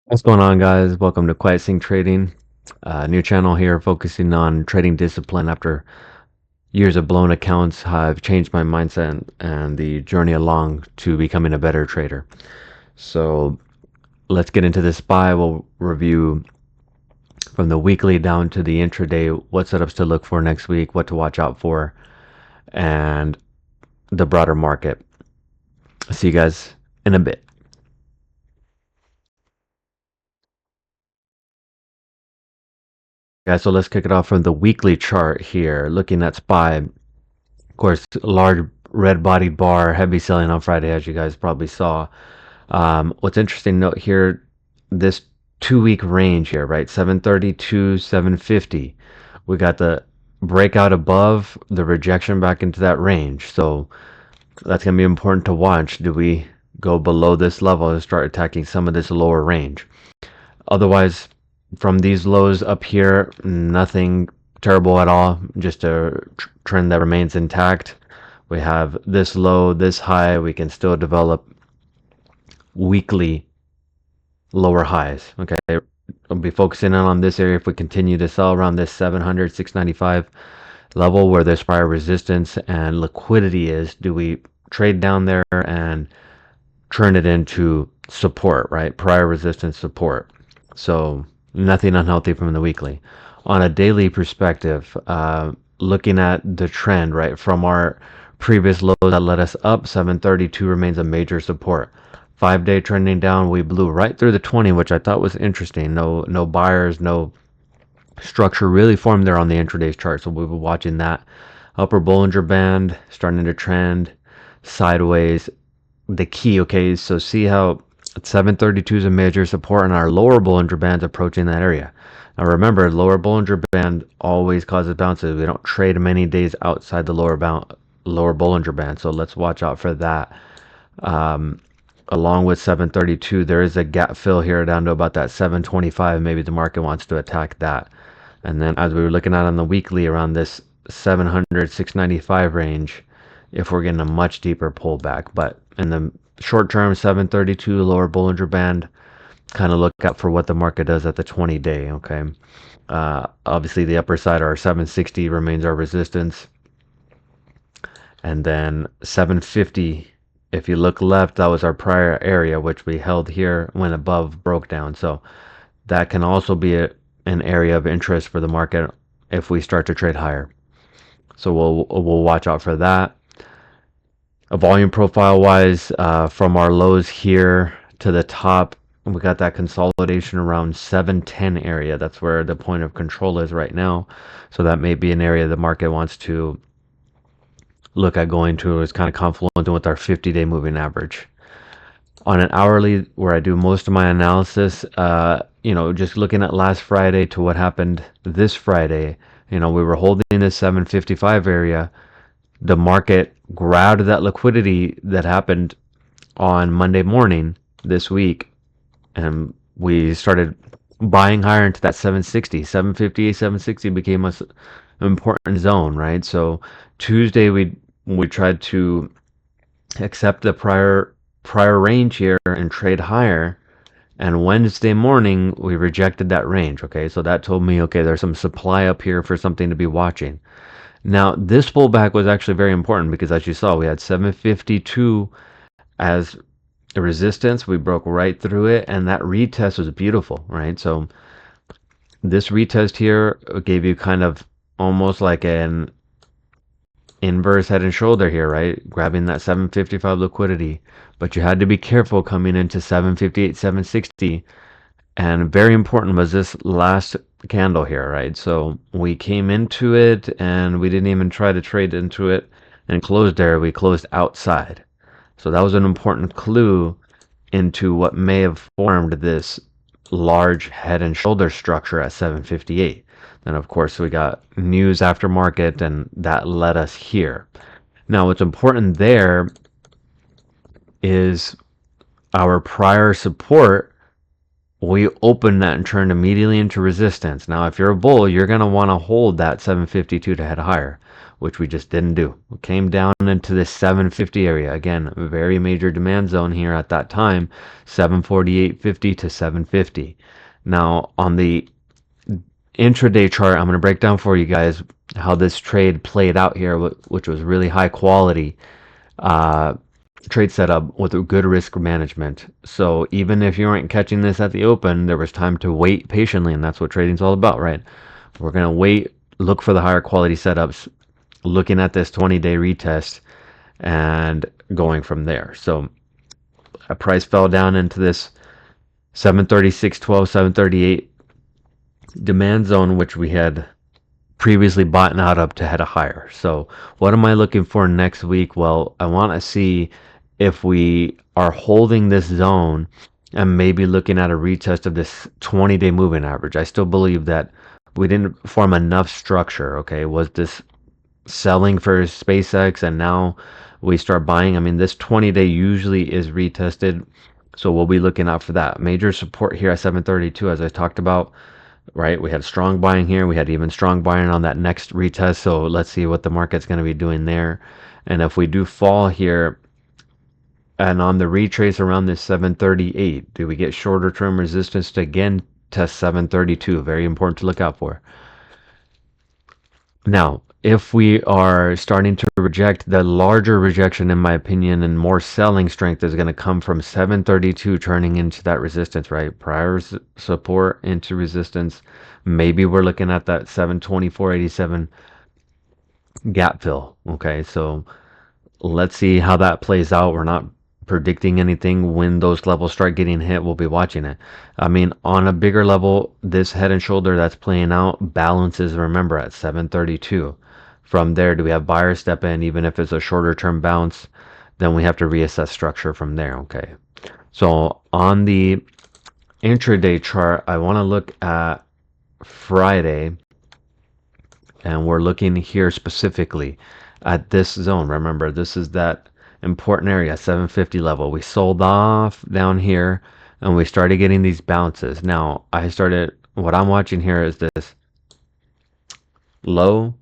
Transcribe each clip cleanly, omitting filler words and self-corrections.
What's going on, guys? Welcome to Singh Trading. New channel here focusing on trading discipline. After years of blown accounts, I've changed my mindset and the journey along to becoming a better trader. So let's get into this buy. We'll review from the weekly down to the intraday, what setups to look for next week, what to watch out for, and the broader market. See you guys in a bit. Guys, so let's kick it off from the weekly chart here. Looking at SPY, of course, large red-bodied bar, heavy selling on Friday, as you guys probably saw. What's interesting to note here, this 2-week range here, right? 732, 750. We got the breakout above, the rejection back into that range. So that's going to be important to watch. Do we go below this level and start attacking some of this lower range? Otherwise, from these lows up here, nothing terrible at all. Just a trend that remains intact. We have this low, this high. We can still develop weekly lower highs. Okay, I'll be focusing on this area if we continue to sell around this 700, 695 level where there's prior resistance and liquidity is. Do we trade down there and turn it into support, right? Prior resistance support. So nothing unhealthy from the weekly. On a daily perspective, looking at the trend, right, from our previous lows that led us up, 732 remains a major support. 5-day trending down, we blew right through the 20, which I thought was interesting. No buyers, no structure really formed there on the intraday chart. So we were watching that upper Bollinger Band starting to trend sideways. The key, okay, so see how 732 is a major support and our lower Bollinger Band's approaching that area. Now remember, lower Bollinger Band always causes bounces. We don't trade many days outside the lower Bollinger Band, so let's watch out for that. Along with 732, there is a gap fill here down to about that 725. Maybe the market wants to attack that. And then as we were looking at on the weekly, around this 700, 695 range, if we're getting a much deeper pullback. But in the short term, 732 lower Bollinger Band, kind of look out for what the market does at the 20-day. Okay, obviously the upper side, our 760 remains our resistance, and then 750. If you look left, that was our prior area, which we held here, went above, broke down. So that can also be an area of interest for the market if we start to trade higher. So we'll watch out for that. A volume profile wise, from our lows here to the top, we got that consolidation around 710 area. That's where the point of control is right now. So that may be an area the market wants to look at going to. Is kind of confluent with our 50-day moving average. On an hourly, where I do most of my analysis, just looking at last Friday to what happened this Friday, we were holding this 755 area. The market grabbed that liquidity that happened on Monday morning this week, and we started buying higher into that 760, 758, 760 became an important zone, right? So Tuesday we tried to accept the prior range here and trade higher, and Wednesday morning we rejected that range. Okay, so that told me, okay, there's some supply up here for something to be watching. Now this pullback was actually very important because, as you saw, we had 752 as a resistance. We broke right through it, and that retest was beautiful, right? So this retest here gave you kind of almost like an inverse head and shoulder here, right? Grabbing that 755 liquidity, but you had to be careful coming into 758, 760. And very important was this last candle here, right? So we came into it and we didn't even try to trade into it and closed there. We closed outside. So that was an important clue into what may have formed this large head and shoulder structure at 758. Then of course we got news after market, and that led us here. Now what's important there is our prior support. We opened that and turned immediately into resistance. Now if you're a bull, you're going to want to hold that 752 to head higher. which we just didn't do. We came down into this 750 area. Again, a very major demand zone here at that time, 748.50 to 750. Now, on the intraday chart, I'm going to break down for you guys how this trade played out here, which was really high quality uh, trade setup with a good risk management. So even if you weren't catching this at the open, there was time to wait patiently, and that's what trading's all about, right? We're going to wait, look for the higher quality setups, looking at this 20-day retest and going from there. So a price fell down into this 736.12, 738 demand zone, which we had previously bought out up to head higher. So what am I looking for next week? Well, I want to see if we are holding this zone and maybe looking at a retest of this 20-day moving average. I still believe that we didn't form enough structure. Okay, was this selling for SpaceX and now we start buying? I mean, this 20-day usually is retested, so we'll be looking out for that. Major support here at 732, as I talked about, right? We had strong buying here. We had even strong buying on that next retest. So let's see what the market's going to be doing there. And if we do fall here and on the retrace around this 738, do we get shorter term resistance to again test 732? Very important to look out for. Now, if we are starting to reject, the larger rejection, in my opinion, and more selling strength is going to come from 732 turning into that resistance, right? Prior support into resistance. Maybe we're looking at that 724.87 gap fill. Okay, so let's see how that plays out. We're not predicting anything. When those levels start getting hit, we'll be watching it. I mean, on a bigger level, this head and shoulder that's playing out balances, remember, at 732. From there, do we have buyers step in? Even if it's a shorter term bounce, then we have to reassess structure from there. Okay, so on the intraday chart, I want to look at Friday, and we're looking here specifically at this zone. Remember, this is that important area, 750 level. We sold off down here and we started getting these bounces. Now, what I'm watching here is this low,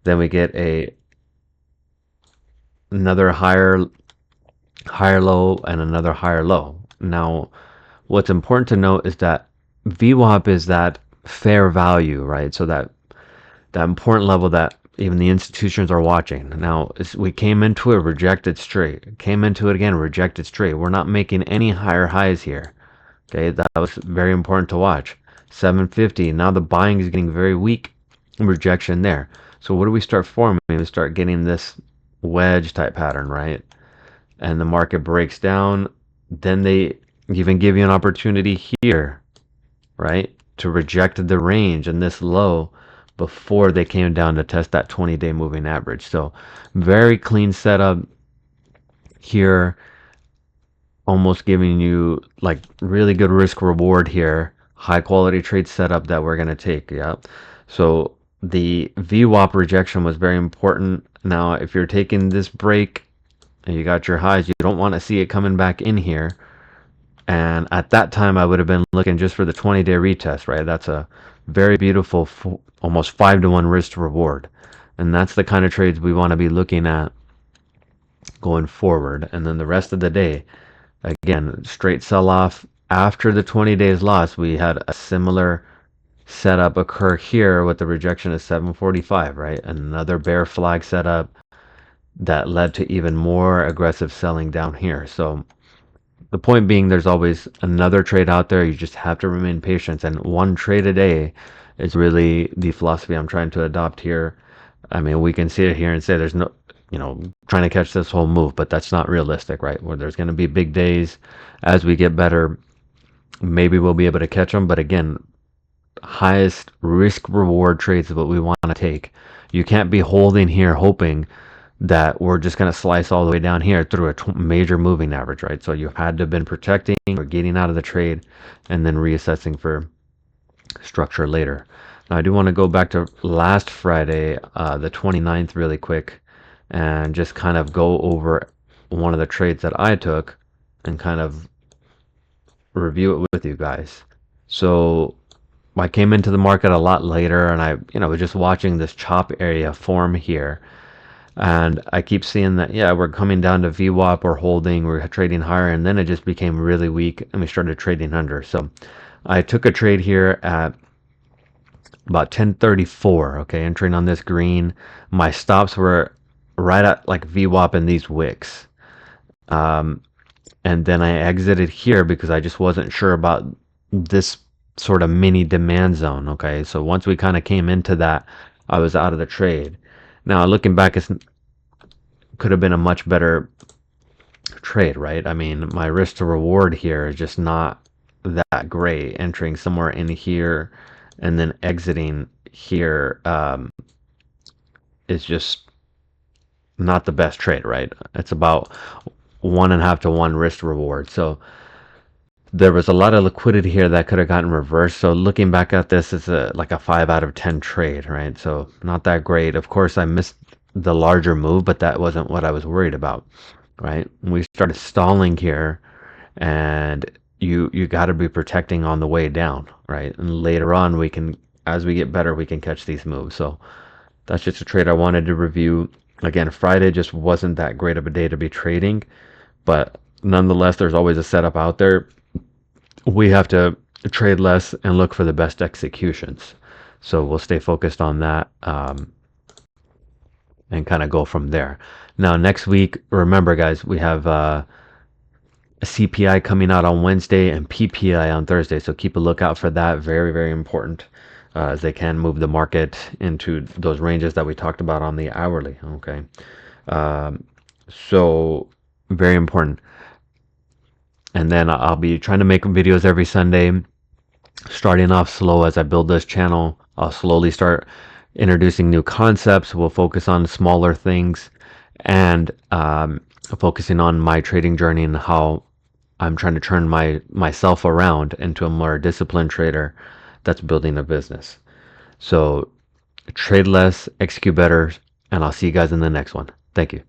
then we get another higher low and another higher low. Now, what's important to note is that VWAP is that fair value, right? So that important level that even the institutions are watching. Now, we came into a rejected straight, came into it again, rejected straight. We're not making any higher highs here. Okay, that was very important to watch. 750, now the buying is getting very weak, rejection there. So what do we start forming? We start getting this wedge type pattern, right? And the market breaks down. Then they even give you an opportunity here, right, to reject the range and this low before they came down to test that 20-day moving average. So very clean setup here, almost giving you like really good risk reward here, high quality trade setup that we're going to take. Yeah, so the VWAP rejection was very important. Now if you're taking this break and you got your highs, you don't want to see it coming back in here. And at that time, I would have been looking just for the 20-day retest, right? That's a very beautiful, almost 5-to-1 risk to reward. And that's the kind of trades we want to be looking at going forward. And then the rest of the day, again, straight sell-off. After the 20 days loss, we had a similar setup occur here with the rejection of 745, right? Another bear flag setup that led to even more aggressive selling down here. So the point being, there's always another trade out there. You just have to remain patient. And one trade a day is really the philosophy I'm trying to adopt here. I mean, we can see it here and say there's no, trying to catch this whole move, but that's not realistic, right? Where there's going to be big days as we get better. Maybe we'll be able to catch them. But again, highest risk reward trades is what we want to take. You can't be holding here hoping that we're just going to slice all the way down here through a major moving average, right? So you had to have been protecting or getting out of the trade and then reassessing for structure later. Now, I do want to go back to last Friday, the 29th, really quick, and just kind of go over one of the trades that I took and kind of review it with you guys. So I came into the market a lot later and I was just watching this chop area form here. And I keep seeing that, yeah, we're coming down to VWAP, we're holding, we're trading higher, and then it just became really weak and we started trading under. So I took a trade here at about 1034, okay, entering on this green. My stops were right at like VWAP in these wicks. And then I exited here because I just wasn't sure about this sort of mini demand zone, okay? So once we kind of came into that, I was out of the trade. Now, looking back, it could have been a much better trade, right? I mean, my risk to reward here is just not that great. Entering somewhere in here and then exiting here is just not the best trade, right? It's about 1.5 to 1 risk to reward. So there was a lot of liquidity here that could have gotten reversed. So looking back at this, it's like a 5 out of 10 trade, right? So not that great. Of course, I missed the larger move, but that wasn't what I was worried about, right? We started stalling here, and you got to be protecting on the way down, right? And later on, we can, as we get better, we can catch these moves. So that's just a trade I wanted to review. Again, Friday just wasn't that great of a day to be trading, but nonetheless, there's always a setup out there. We have to trade less and look for the best executions. So we'll stay focused on that and kind of go from there. Now, next week, remember, guys, we have CPI coming out on Wednesday and PPI on Thursday. So keep a lookout for that. Very, very important as they can move the market into those ranges that we talked about on the hourly. Okay. So very important. And then I'll be trying to make videos every Sunday, starting off slow as I build this channel. I'll slowly start introducing new concepts. We'll focus on smaller things and focusing on my trading journey and how I'm trying to turn myself around into a more disciplined trader that's building a business. So trade less, execute better, and I'll see you guys in the next one. Thank you.